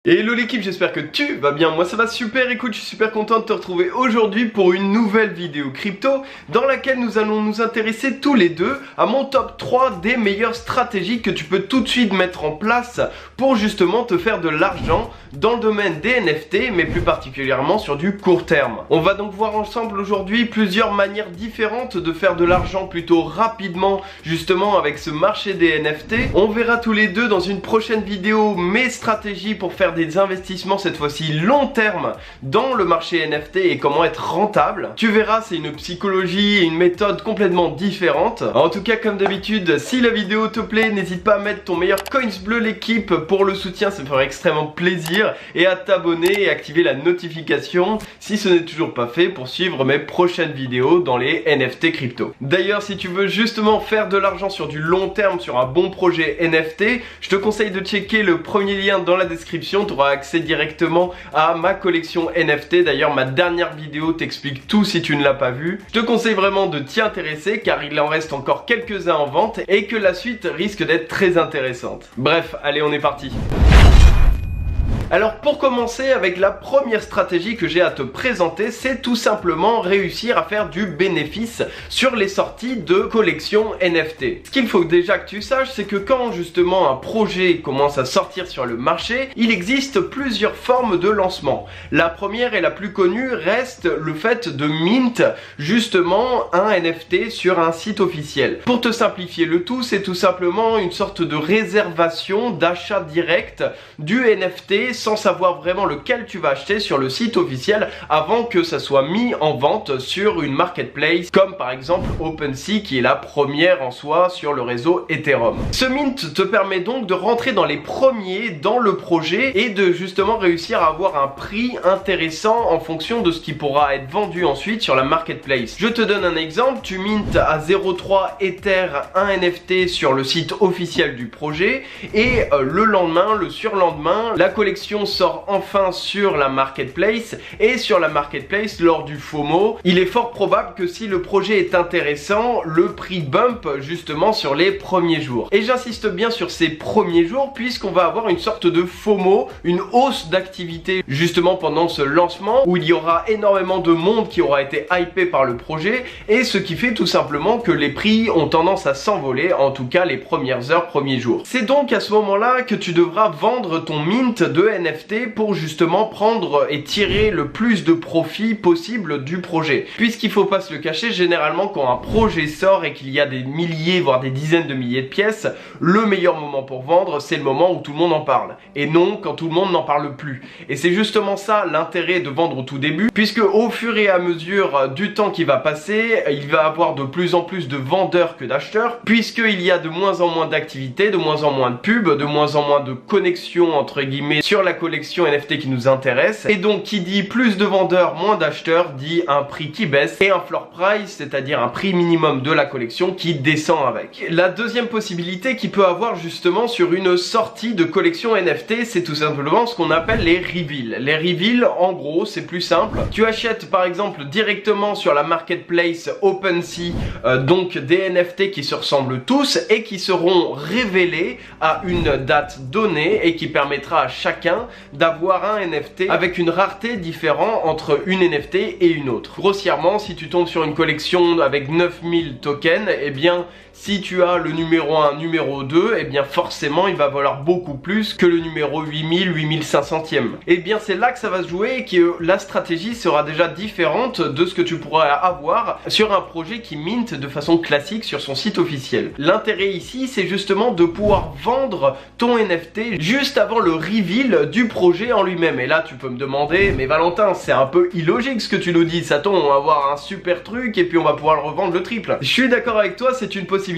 Hello l'équipe, j'espère que tu vas bien, moi ça va super. Écoute, je suis super content de te retrouver aujourd'hui pour une nouvelle vidéo crypto dans laquelle nous allons nous intéresser tous les deux à mon top 3 des meilleures stratégies que tu peux tout de suite mettre en place pour justement te faire de l'argent dans le domaine des NFT, mais plus particulièrement sur du court terme. On va donc voir ensemble aujourd'hui plusieurs manières différentes de faire de l'argent plutôt rapidement justement avec ce marché des NFT. On verra tous les deux dans une prochaine vidéo mes stratégies pour faire des investissements cette fois-ci long terme dans le marché NFT et comment être rentable. Tu verras, c'est une psychologie et une méthode complètement différente. En tout cas, comme d'habitude, si la vidéo te plaît, n'hésite pas à mettre ton meilleur coins bleu l'équipe pour le soutien, ça me ferait extrêmement plaisir, et à t'abonner et activer la notification si ce n'est toujours pas fait pour suivre mes prochaines vidéos dans les NFT crypto. D'ailleurs, si tu veux justement faire de l'argent sur du long terme sur un bon projet NFT, je te conseille de checker le premier lien dans la description. Tu auras accès directement à ma collection NFT. D'ailleurs, ma dernière vidéo t'explique tout si tu ne l'as pas vu. Je te conseille vraiment de t'y intéresser car il en reste encore quelques-uns en vente et que la suite risque d'être très intéressante. Bref, allez, on est parti. Alors pour commencer, avec la première stratégie que j'ai à te présenter, c'est tout simplement réussir à faire du bénéfice sur les sorties de collections NFT. Ce qu'il faut déjà que tu saches, c'est que quand justement un projet commence à sortir sur le marché, il existe plusieurs formes de lancement. La première et la plus connue reste le fait de mint justement un NFT sur un site officiel. Pour te simplifier le tout, c'est tout simplement une sorte de réservation d'achat direct du NFT sans savoir vraiment lequel tu vas acheter sur le site officiel avant que ça soit mis en vente sur une marketplace comme par exemple OpenSea qui est la première en soi sur le réseau Ethereum. Ce mint te permet donc de rentrer dans les premiers dans le projet et de justement réussir à avoir un prix intéressant en fonction de ce qui pourra être vendu ensuite sur la marketplace. Je te donne un exemple, tu mintes à 0,3 Ether un NFT sur le site officiel du projet et le lendemain, le surlendemain, la collection sort enfin sur la marketplace et sur la marketplace lors du FOMO, il est fort probable que si le projet est intéressant, le prix bump justement sur les premiers jours. Et j'insiste bien sur ces premiers jours puisqu'on va avoir une sorte de FOMO, une hausse d'activité justement pendant ce lancement où il y aura énormément de monde qui aura été hypé par le projet et ce qui fait tout simplement que les prix ont tendance à s'envoler, en tout cas les premières heures, premiers jours. C'est donc à ce moment-là que tu devras vendre ton mint de NFT pour justement prendre et tirer le plus de profit possible du projet. Puisqu'il faut pas se le cacher, généralement quand un projet sort et qu'il y a des milliers voire des dizaines de milliers de pièces, le meilleur moment pour vendre c'est le moment où tout le monde en parle et non quand tout le monde n'en parle plus. Et c'est justement ça l'intérêt de vendre au tout début, puisque au fur et à mesure du temps qui va passer, il va y avoir de plus en plus de vendeurs que d'acheteurs, puisqu'il y a de moins en moins d'activités, de moins en moins de pubs, de moins en moins de connexions entre guillemets sur la collection NFT qui nous intéresse. Et donc qui dit plus de vendeurs, moins d'acheteurs, dit un prix qui baisse et un floor price, c'est-à-dire un prix minimum de la collection qui descend avec. La deuxième possibilité qu'il peut avoir justement sur une sortie de collection NFT, c'est tout simplement ce qu'on appelle les reveals. Les reveals, en gros, c'est plus simple. Tu achètes par exemple directement sur la marketplace OpenSea donc des NFT qui se ressemblent tous et qui seront révélés à une date donnée et qui permettra à chacun d'avoir un NFT avec une rareté différente entre une NFT et une autre. Grossièrement, si tu tombes sur une collection avec 9000 tokens, eh bien si tu as le numéro 1, numéro 2, eh bien forcément il va valoir beaucoup plus que le numéro 8000, 8500e. Et bien c'est là que ça va se jouer et que la stratégie sera déjà différente de ce que tu pourras avoir sur un projet qui mint de façon classique sur son site officiel. L'intérêt ici c'est justement de pouvoir vendre ton NFT juste avant le reveal du projet en lui-même. Et là tu peux me demander, mais Valentin c'est un peu illogique ce que tu nous dis, ça tombe, on va avoir un super truc et puis on va pouvoir le revendre le triple. Je suis d'accord avec toi, c'est une possibilité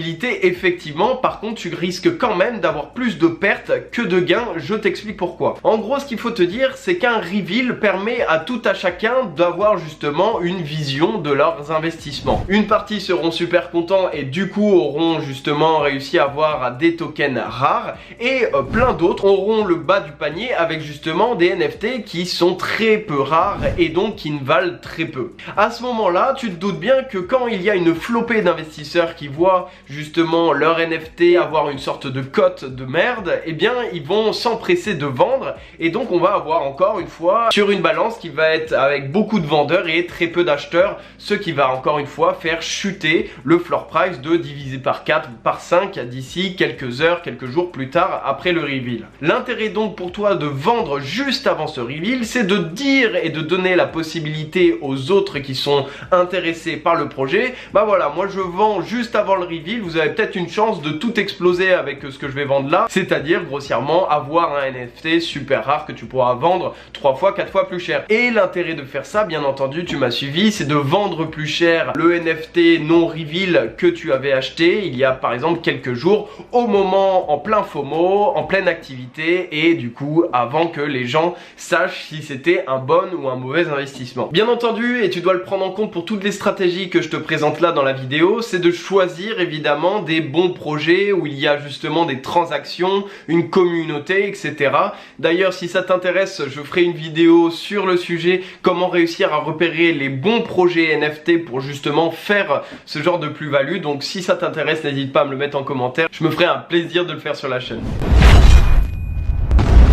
effectivement, par contre tu risques quand même d'avoir plus de pertes que de gains, je t'explique pourquoi. En gros ce qu'il faut te dire c'est qu'un reveal permet à tout à chacun d'avoir justement une vision de leurs investissements. Une partie seront super contents et du coup auront justement réussi à avoir des tokens rares et plein d'autres auront le bas du panier mais avec justement des NFT qui sont très peu rares et donc qui ne valent très peu. À ce moment-là, tu te doutes bien que quand il y a une flopée d'investisseurs qui voient justement leur NFT avoir une sorte de cote de merde, eh bien ils vont s'empresser de vendre et donc on va avoir encore une fois sur une balance qui va être avec beaucoup de vendeurs et très peu d'acheteurs, ce qui va encore une fois faire chuter le floor price de divisé par 4, par 5 d'ici quelques heures, quelques jours plus tard après le reveal. L'intérêt donc pour toi de vendre juste avant ce reveal, c'est de dire et de donner la possibilité aux autres qui sont intéressés par le projet, bah voilà, moi je vends juste avant le reveal, vous avez peut-être une chance de tout exploser avec ce que je vais vendre là, c'est-à-dire grossièrement avoir un NFT super rare que tu pourras vendre 3 fois, 4 fois plus cher. Et l'intérêt de faire ça, bien entendu, tu m'as suivi, c'est de vendre plus cher le NFT non reveal que tu avais acheté il y a par exemple quelques jours, au moment en plein FOMO, en pleine activité et du coup avant que les gens sachent si c'était un bon ou un mauvais investissement. Bien entendu, et tu dois le prendre en compte pour toutes les stratégies que je te présente là dans la vidéo, c'est de choisir évidemment des bons projets où il y a justement des transactions, une communauté, etc. D'ailleurs, si ça t'intéresse, je ferai une vidéo sur le sujet, comment réussir à repérer les bons projets NFT pour justement faire ce genre de plus-value. Donc si ça t'intéresse, n'hésite pas à me le mettre en commentaire, je me ferai un plaisir de le faire sur la chaîne.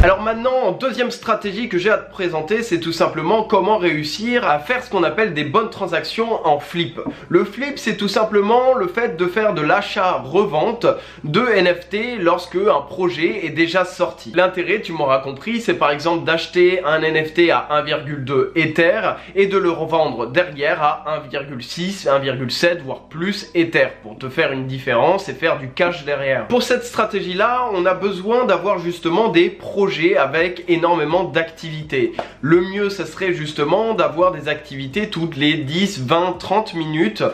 Alors maintenant, deuxième stratégie que j'ai à te présenter, c'est tout simplement comment réussir à faire ce qu'on appelle des bonnes transactions en flip. Le flip, c'est tout simplement le fait de faire de l'achat-revente de NFT lorsque un projet est déjà sorti. L'intérêt, tu m'auras compris, c'est par exemple d'acheter un NFT à 1,2 Ether et de le revendre derrière à 1,6, 1,7 voire plus Ether pour te faire une différence et faire du cash derrière. Pour cette stratégie-là, on a besoin d'avoir justement des projets avec énormément d'activités. Le mieux, ça serait justement d'avoir des activités toutes les 10, 20, 30 minutes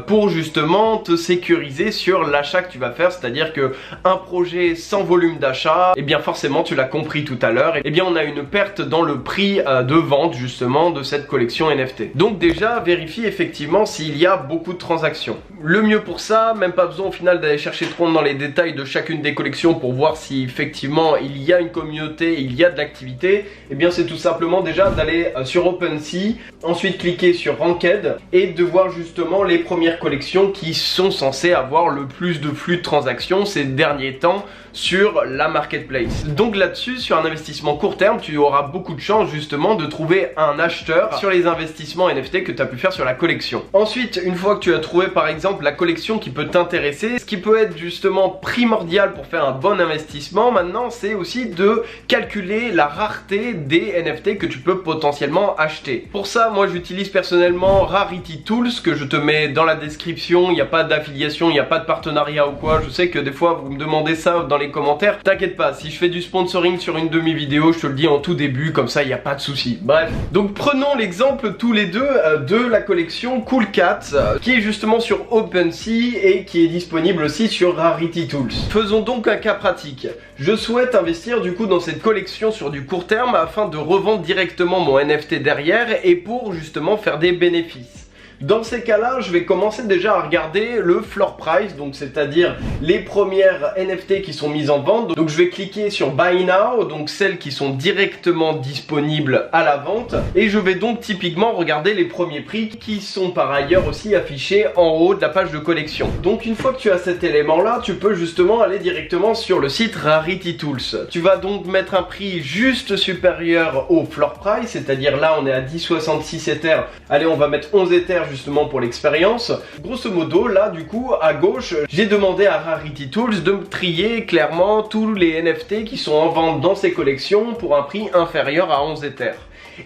pour justement te sécuriser sur l'achat que tu vas faire. C'est-à-dire que un projet sans volume d'achat, et bien forcément, tu l'as compris tout à l'heure, et bien on a une perte dans le prix de vente justement de cette collection NFT. Donc déjà, vérifie effectivement s'il y a beaucoup de transactions. Le mieux pour ça, même pas besoin au final d'aller chercher trop dans les détails de chacune des collections pour voir si effectivement il y a une communauté, il y a de l'activité, et bien c'est tout simplement déjà d'aller sur OpenSea, ensuite cliquer sur Ranked et de voir justement les premières collections qui sont censées avoir le plus de flux de transactions ces derniers temps sur la marketplace. Donc là-dessus, sur un investissement court terme, tu auras beaucoup de chance justement de trouver un acheteur sur les investissements NFT que tu as pu faire sur la collection. Ensuite, une fois que tu as trouvé par exemple la collection qui peut t'intéresser, ce qui peut être justement primordial pour faire un bon investissement maintenant, c'est aussi de calculer la rareté des NFT que tu peux potentiellement acheter. Pour ça, moi j'utilise personnellement Rarity Tools que je te mets dans la description. Il n'y a pas d'affiliation, il n'y a pas de partenariat ou quoi. Je sais que des fois vous me demandez ça dans les commentaires. T'inquiète pas, si je fais du sponsoring sur une de mes vidéos, je te le dis en tout début, comme ça il n'y a pas de souci. Bref, donc prenons l'exemple tous les deux de la collection Cool Cats qui est justement sur OpenSea et qui est disponible aussi sur Rarity Tools. Faisons donc un cas pratique. Je souhaite investir du coup dans cette collection sur du court terme afin de revendre directement mon NFT derrière et pour justement faire des bénéfices. Dans ces cas-là, je vais commencer déjà à regarder le floor price, donc c'est-à-dire les premières NFT qui sont mises en vente. Donc je vais cliquer sur Buy Now, donc celles qui sont directement disponibles à la vente. Et je vais donc typiquement regarder les premiers prix qui sont par ailleurs aussi affichés en haut de la page de collection. Donc une fois que tu as cet élément-là, tu peux justement aller directement sur le site Rarity Tools. Tu vas donc mettre un prix juste supérieur au floor price, c'est-à-dire là on est à 10,66 Ether. Allez, on va mettre 11 Ether justement pour l'expérience. Grosso modo, là du coup à gauche, j'ai demandé à Rarity Tools de me trier clairement tous les NFT qui sont en vente dans ces collections pour un prix inférieur à 11 Ether.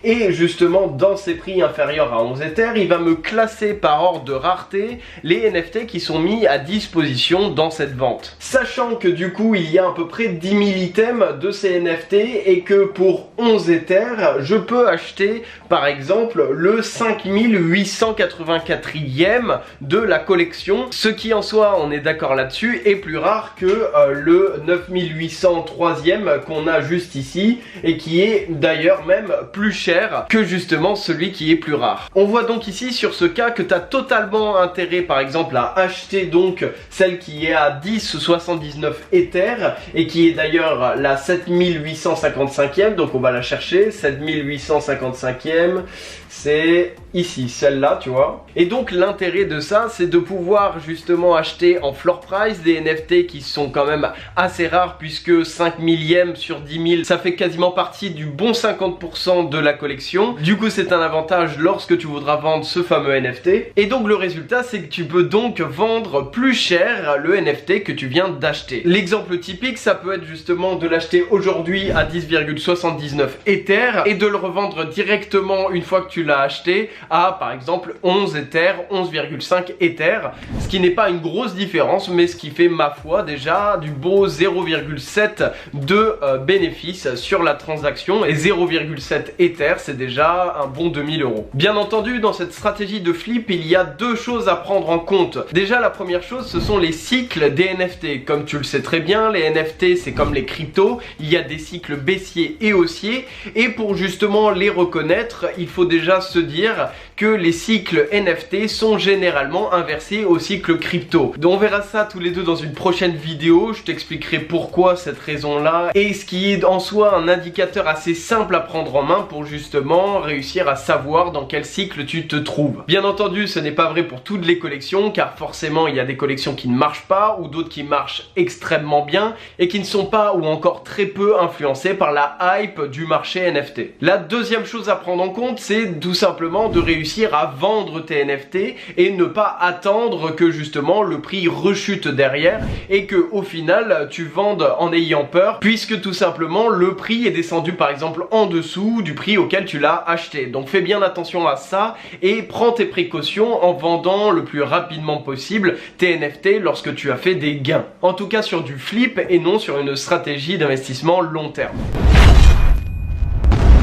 Et justement dans ces prix inférieurs à 11 Ether, il va me classer par ordre de rareté les NFT qui sont mis à disposition dans cette vente. Sachant que du coup il y a à peu près 10 000 items de ces NFT et que pour 11 Ether, je peux acheter par exemple le 5899 984e de la collection, ce qui en soi, on est d'accord là-dessus, est plus rare que le 9803e qu'on a juste ici et qui est d'ailleurs même plus cher que justement celui qui est plus rare. On voit donc ici sur ce cas que tu as totalement intérêt par exemple à acheter donc celle qui est à 10,79 Ether et qui est d'ailleurs la 7855e, donc on va la chercher, 7855e, c'est ici, celle-là, tu vois. Et donc l'intérêt de ça, c'est de pouvoir justement acheter en floor price des NFT qui sont quand même assez rares puisque 5 millièmes sur 10 000, ça fait quasiment partie du bon 50% de la collection. Du coup, c'est un avantage lorsque tu voudras vendre ce fameux NFT. Et donc le résultat, c'est que tu peux donc vendre plus cher le NFT que tu viens d'acheter. L'exemple typique, ça peut être justement de l'acheter aujourd'hui à 10,79 Ether et de le revendre directement une fois que tu l'as acheté à par exemple 11 Ether, 11,5 Ether, ce qui n'est pas une grosse différence mais ce qui fait ma foi déjà du beau 0,7 de bénéfice sur la transaction et 0,7 Ether c'est déjà un bon 2000 €. Bien entendu dans cette stratégie de flip il y a deux choses à prendre en compte. Déjà la première chose ce sont les cycles des NFT. Comme tu le sais très bien les NFT c'est comme les cryptos, il y a des cycles baissiers et haussiers et pour justement les reconnaître il faut déjà se dire que les cycles NFT sont généralement inversés au cycle crypto. Donc on verra ça tous les deux dans une prochaine vidéo, je t'expliquerai pourquoi cette raison là et ce qui est en soi un indicateur assez simple à prendre en main pour justement réussir à savoir dans quel cycle tu te trouves. Bien entendu ce n'est pas vrai pour toutes les collections car forcément il y a des collections qui ne marchent pas ou d'autres qui marchent extrêmement bien et qui ne sont pas ou encore très peu influencées par la hype du marché NFT. La deuxième chose à prendre en compte c'est tout simplement de réussir à vendre tes NFT et ne pas attendre que justement le prix rechute derrière et que au final tu vendes en ayant peur puisque tout simplement le prix est descendu par exemple en dessous du prix auquel tu l'as acheté. Donc fais bien attention à ça et prends tes précautions en vendant le plus rapidement possible tes NFT lorsque tu as fait des gains. En tout cas sur du flip et non sur une stratégie d'investissement long terme.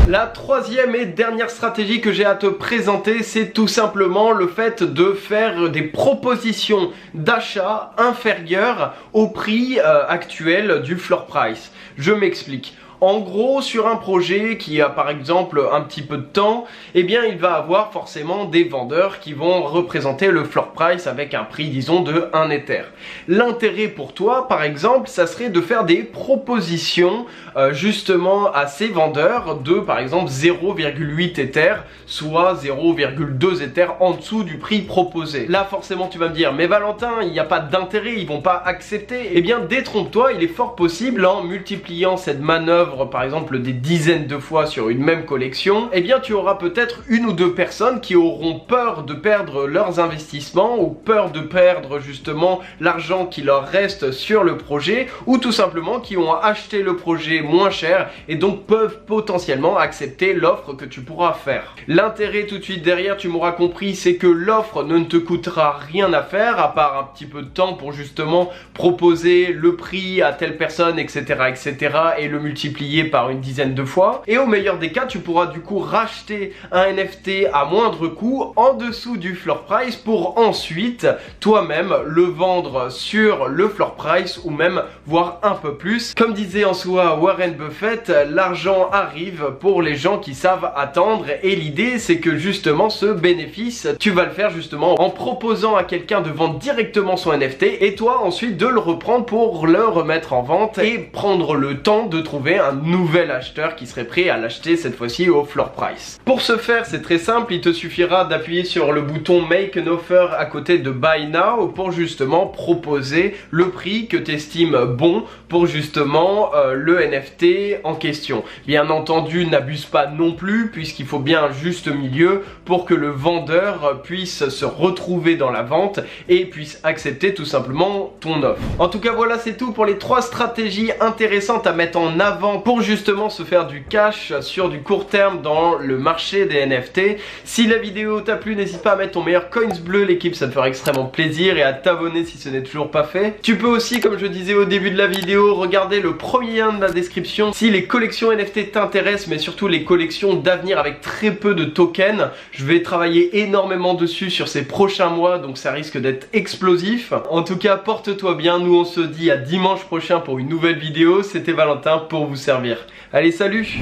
La troisième et dernière stratégie que j'ai à te présenter, c'est tout simplement le fait de faire des propositions d'achat inférieures au prix actuel du floor price. Je m'explique. En gros, sur un projet qui a par exemple un petit peu de temps, eh bien il va avoir forcément des vendeurs qui vont représenter le floor price avec un prix disons de 1 Ether. L'intérêt pour toi par exemple, ça serait de faire des propositions justement à ces vendeurs de par exemple 0,8 Ether, soit 0,2 Ether en dessous du prix proposé. Là forcément tu vas me dire, mais Valentin, il n'y a pas d'intérêt, ils vont pas accepter. Eh bien détrompe-toi, il est fort possible en multipliant cette manœuvre par exemple des dizaines de fois sur une même collection, eh bien tu auras peut-être une ou deux personnes qui auront peur de perdre leurs investissements ou peur de perdre justement l'argent qui leur reste sur le projet ou tout simplement qui ont acheté le projet moins cher et donc peuvent potentiellement accepter l'offre que tu pourras faire. L'intérêt tout de suite derrière, tu m'auras compris, c'est que l'offre ne te coûtera rien à faire à part un petit peu de temps pour justement proposer le prix à telle personne etc et le multiplier par une dizaine de fois et au meilleur des cas tu pourras du coup racheter un NFT à moindre coût en dessous du floor price pour ensuite toi-même le vendre sur le floor price ou même voire un peu plus. Comme disait en soi Warren Buffett, l'argent arrive pour les gens qui savent attendre et l'idée c'est que justement ce bénéfice tu vas le faire justement en proposant à quelqu'un de vendre directement son NFT et toi ensuite de le reprendre pour le remettre en vente et prendre le temps de trouver un nouvel acheteur qui serait prêt à l'acheter cette fois-ci au floor price. Pour ce faire c'est très simple, il te suffira d'appuyer sur le bouton Make an Offer à côté de Buy Now pour justement proposer le prix que tu estimes bon pour justement le NFT en question. Bien entendu n'abuse pas non plus puisqu'il faut bien un juste milieu pour que le vendeur puisse se retrouver dans la vente et puisse accepter tout simplement ton offre. En tout cas voilà c'est tout pour les trois stratégies intéressantes à mettre en avant temps pour justement se faire du cash sur du court terme dans le marché des NFT. Si la vidéo t'a plu, n'hésite pas à mettre ton meilleur coins bleu, l'équipe, ça me ferait extrêmement plaisir, et à t'abonner si ce n'est toujours pas fait. Tu peux aussi, comme je disais au début de la vidéo, regarder le premier lien de la description si les collections NFT t'intéressent, mais surtout les collections d'avenir avec très peu de tokens. Je vais travailler énormément dessus sur ces prochains mois, donc ça risque d'être explosif. En tout cas, porte-toi bien, nous on se dit à dimanche prochain pour une nouvelle vidéo. C'était Valentin pour vous servir. Allez, salut!